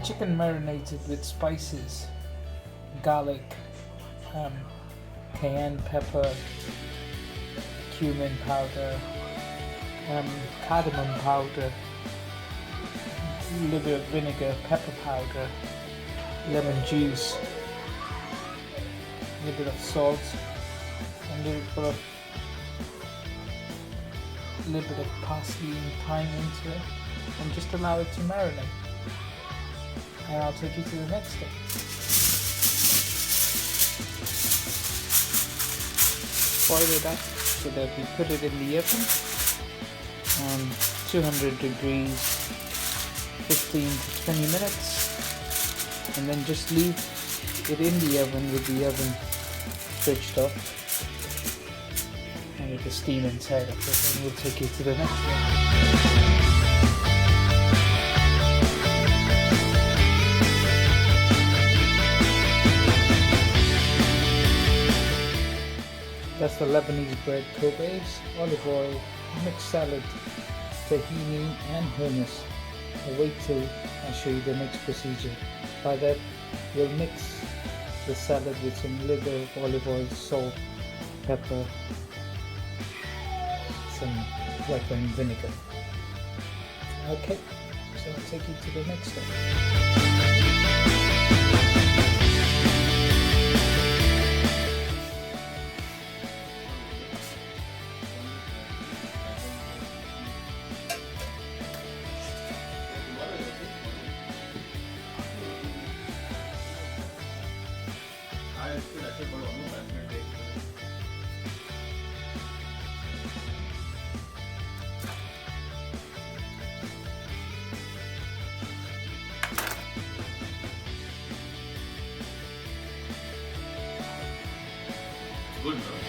chicken marinated with spices, garlic, um, cayenne pepper, cumin powder, cardamom powder, a little bit of vinegar, pepper powder, lemon juice, a little bit of salt, and a little bit of parsley and thyme into it, and just allow it to marinate. And I'll take you to the next step. Boil it up so that we put it in the oven on 200 degrees 15 to 20 minutes, and then just leave it in the oven with the oven switched off and with the steam inside of it, and we'll take you to the next one. That's the Lebanese bread, khobez, olive oil, mixed salad, tahini and hummus. I'll wait till I show you the next procedure. By that, we'll mix the salad with some little bit of olive oil, salt, pepper, some white wine vinegar. Okay, so I'll take you to the next step. Good, no?